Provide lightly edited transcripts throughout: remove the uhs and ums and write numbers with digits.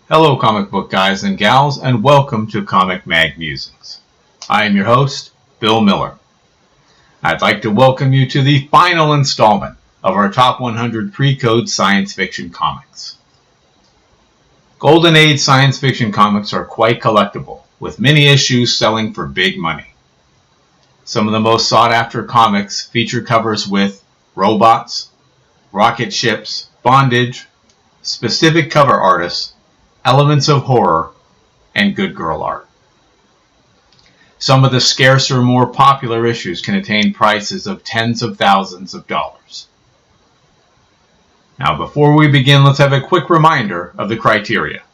Hello comic book guys and gals, and welcome to Comic Mag Musings. I am your host, Bill Miller. I'd like to welcome you to the final installment of our Top 100 Pre-Code Science Fiction Comics. Golden Age science fiction comics are quite collectible, with many issues selling for big money. Some of the most sought-after comics feature covers with robots, rocket ships, bondage, specific cover artists, elements of horror, and good girl art. Some of the scarcer, more popular issues can attain prices of tens of thousands of dollars. Now, before we begin, let's have a quick reminder of the criteria.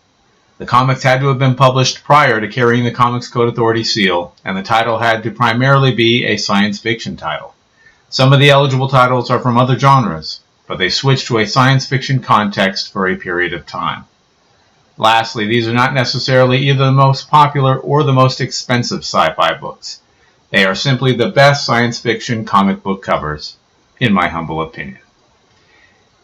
The comics had to have been published prior to carrying the Comics Code Authority seal, and the title had to primarily be a science fiction title. Some of the eligible titles are from other genres, but they switch to a science fiction context for a period of time. Lastly, these are not necessarily either the most popular or the most expensive sci-fi books. They are simply the best science fiction comic book covers, in my humble opinion.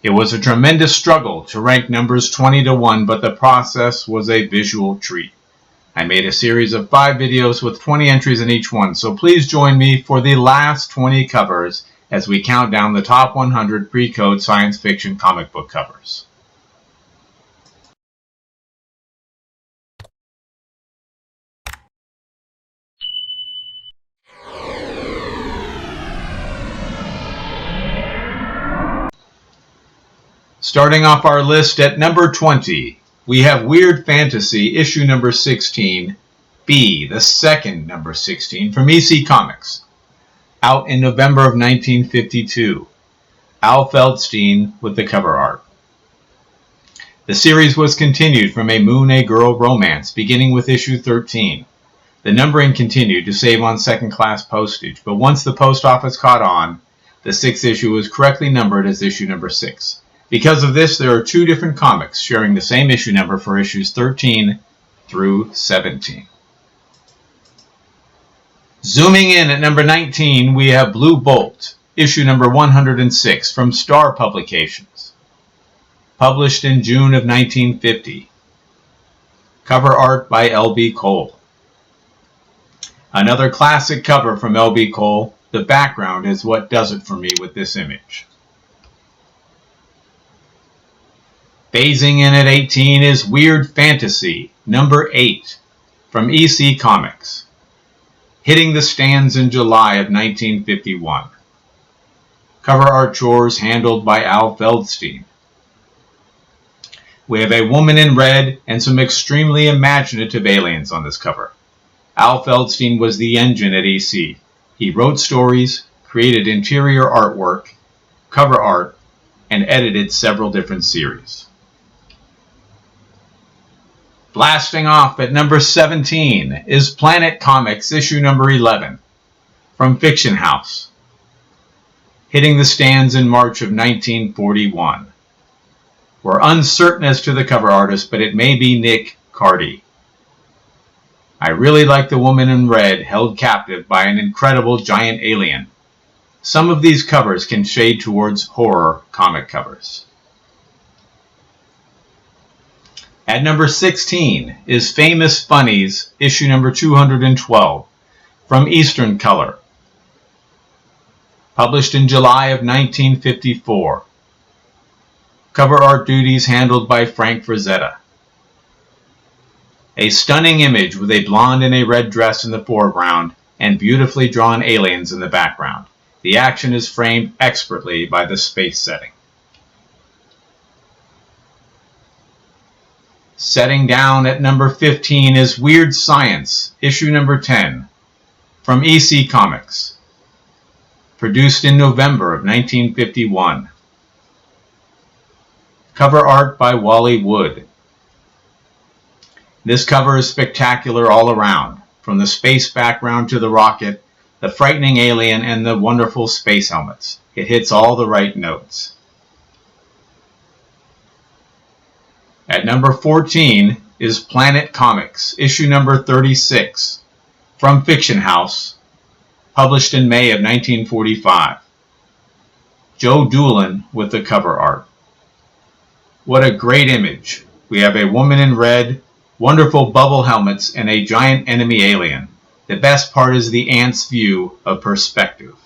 It was a tremendous struggle to rank numbers 20 to 1, but the process was a visual treat. I made a series of 5 videos with 20 entries in each one, so please join me for the last 20 covers as we count down the top 100 pre-code science fiction comic book covers. Starting off our list at number 20, we have Weird Fantasy, issue number 16, B, the second number 16, from EC Comics, out in November of 1952. Al Feldstein with the cover art. The series was continued from a Moon-A-Girl romance, beginning with issue 13. The numbering continued to save on second-class postage, but once the post office caught on, the 6th issue was correctly numbered as issue number 6. Because of this, there are 2 different comics sharing the same issue number for issues 13 through 17. Zooming in at number 19, we have Blue Bolt, issue number 106 from Star Publications, published in June of 1950. Cover art by L.B. Cole. Another classic cover from L.B. Cole. The background is what does it for me with this image. Phasing in at 18 is Weird Fantasy, number 8, from EC Comics, hitting the stands in July of 1951. Cover art chores handled by Al Feldstein. We have a woman in red and some extremely imaginative aliens on this cover. Al Feldstein was the engine at EC. He wrote stories, created interior artwork, cover art, and edited several different series. Blasting off at number 17 is Planet Comics, issue number 11, from Fiction House, hitting the stands in March of 1941. We're uncertain as to the cover artist, but it may be Nick Cardy. I really like the woman in red held captive by an incredible giant alien. Some of these covers can shade towards horror comic covers. At number 16 is Famous Funnies, issue number 212, from Eastern Color, published in July of 1954. Cover art duties handled by Frank Frazetta. A stunning image with a blonde in a red dress in the foreground and beautifully drawn aliens in the background. The action is framed expertly by the space setting. Setting down at number 15 is Weird Science, issue number 10, from EC Comics, produced in November of 1951. Cover art by Wally Wood. This cover is spectacular all around, from the space background to the rocket, the frightening alien, and the wonderful space helmets. It hits all the right notes. At number 14 is Planet Comics, issue number 36, from Fiction House, published in May of 1945. Joe Doolin with the cover art. What a great image. we have a woman in red, wonderful bubble helmets, and a giant enemy alien. The best part is the ant's view of perspective.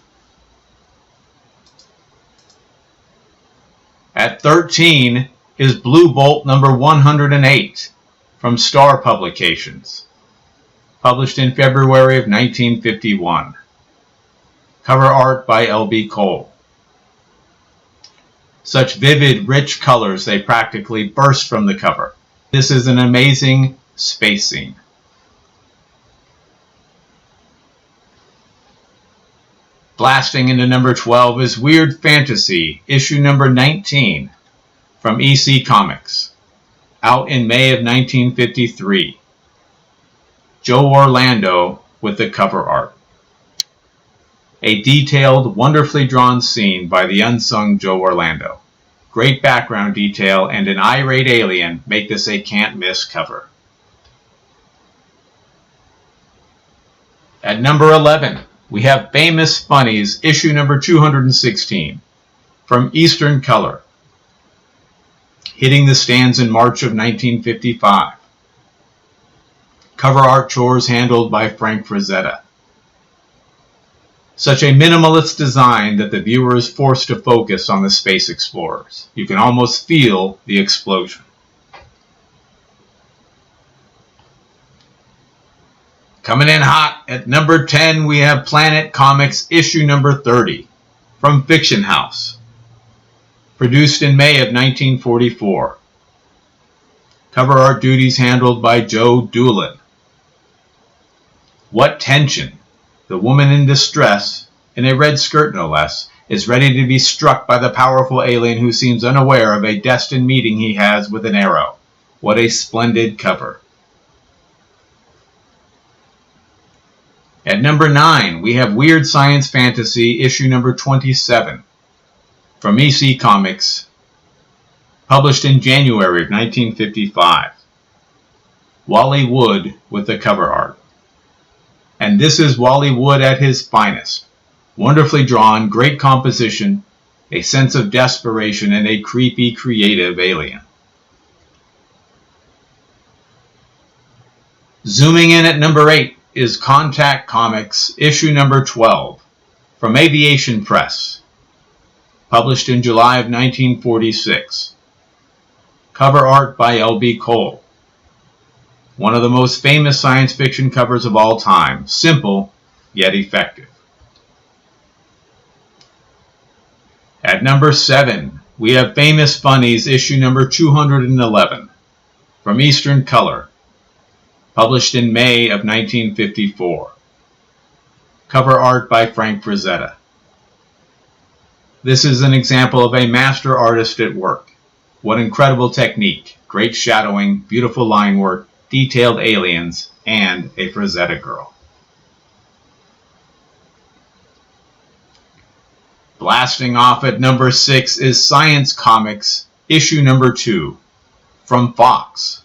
At 13 is Blue Bolt number 108 from Star Publications, published in February of 1951. Cover art by L.B. Cole. Such vivid, rich colors they practically burst from the cover. This is an amazing space scene. Blasting into number 12 is Weird Fantasy, issue number 19, from EC Comics, out in May of 1953. Joe Orlando with the cover art. A detailed, wonderfully drawn scene by the unsung Joe Orlando. Great background detail and an irate alien make this a can't-miss cover. At number 11, we have Famous Funnies, issue number 216, from Eastern Color, hitting the stands in March of 1955. Cover art chores handled by Frank Frazetta. Such a minimalist design that the viewer is forced to focus on the space explorers. You can almost feel the explosion. Coming in hot, at number 10 we have Planet Comics issue number 30 from Fiction House, produced in May of 1944. Cover art duties handled by Joe Doolin. What tension! The woman in distress, in a red skirt no less, is ready to be struck by the powerful alien who seems unaware of a destined meeting he has with an arrow. What a splendid cover. At number 9, we have Weird Science Fantasy, issue number 27, from EC Comics, published in January of 1955. Wally Wood with the cover art. And this is Wally Wood at his finest. Wonderfully drawn, great composition, a sense of desperation, and a creepy, creative alien. Zooming in at number 8 is Contact Comics, issue number 12, from Aviation Press, published in July of 1946. Cover art by L.B. Cole. One of the most famous science fiction covers of all time, simple yet effective. At number 7, we have Famous Funnies, issue number 211, from Eastern Color, published in May of 1954. Cover art by Frank Frazetta. This is an example of a master artist at work. What incredible technique, great shadowing, beautiful line work, detailed aliens, and a Frazetta girl. Blasting off at number 6 is Science Comics, issue number 2, from Fox,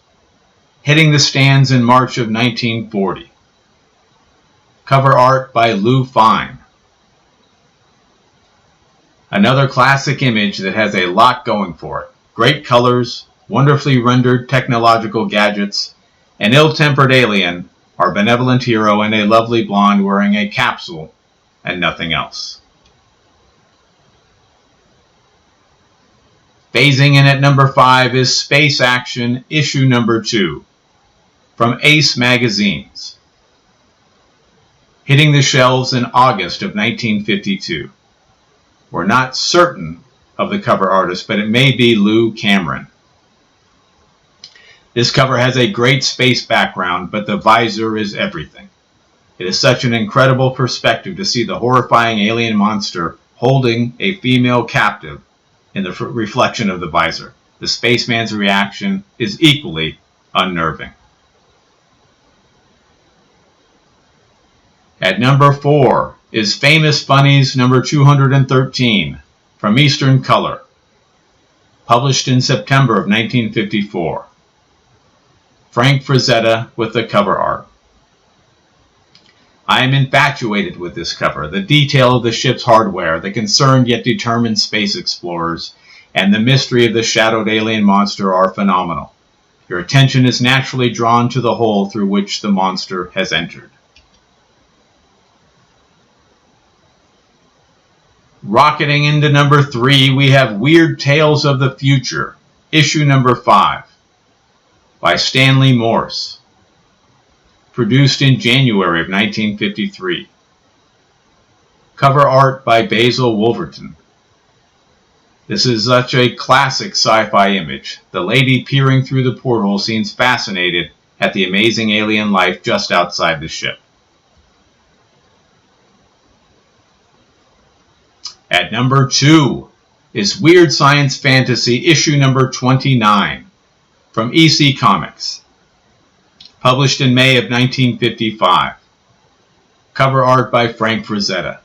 hitting the stands in March of 1940. Cover art by Lou Fine. Another classic image that has a lot going for it. Great colors, wonderfully rendered technological gadgets, an ill-tempered alien, our benevolent hero, and a lovely blonde wearing a capsule and nothing else. Phasing in at number 5 is Space Action, issue number 2, from Ace Magazines, hitting the shelves in August of 1952. We're not certain of the cover artist, but it may be Lou Cameron. This cover has a great space background, but the visor is everything. It is such an incredible perspective to see the horrifying alien monster holding a female captive in the reflection of the visor. The spaceman's reaction is equally unnerving. At number 4 is Famous Funnies number 213 from Eastern Color, published in September of 1954. Frank Frazetta with the cover art. I am infatuated with this cover. The detail of the ship's hardware, the concerned yet determined space explorers, and the mystery of the shadowed alien monster are phenomenal. Your attention is naturally drawn to the hole through which the monster has entered. Rocketing into number 3, we have Weird Tales of the Future, issue number 5, by Stanley Morse, produced in January of 1953. Cover art by Basil Wolverton. This is such a classic sci-fi image. The lady peering through the porthole seems fascinated at the amazing alien life just outside the ship. At number 2 is Weird Science Fantasy issue number 29 from EC Comics, published in May of 1955. Cover art by Frank Frazetta.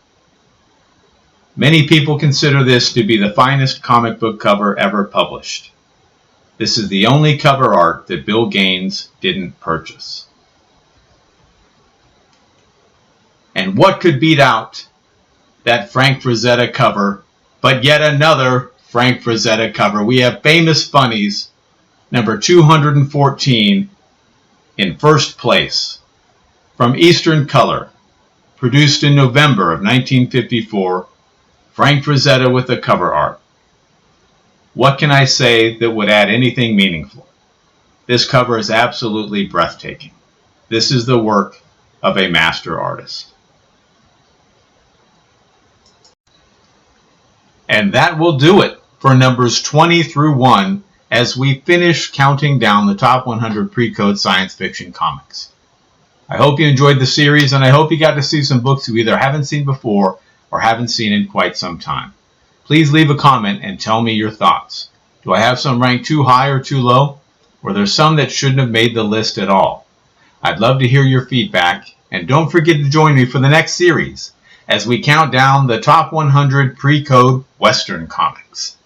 Many people consider this to be the finest comic book cover ever published. This is the only cover art that Bill Gaines didn't purchase. And what could beat out that Frank Frazetta cover, but yet another Frank Frazetta cover? We have Famous Funnies, number 214, in first place, from Eastern Color, produced in November of 1954, Frank Frazetta with the cover art. What can I say that would add anything meaningful? This cover is absolutely breathtaking. This is the work of a master artist. And that will do it for numbers 20 through 1 as we finish counting down the top 100 pre-code science fiction comics. I hope you enjoyed the series, and I hope you got to see some books you either haven't seen before or haven't seen in quite some time. Please leave a comment and tell me your thoughts. Do I have some ranked too high or too low? Or there's some that shouldn't have made the list at all? I'd love to hear your feedback, and don't forget to join me for the next series as we count down the top 100 pre-code Western comics.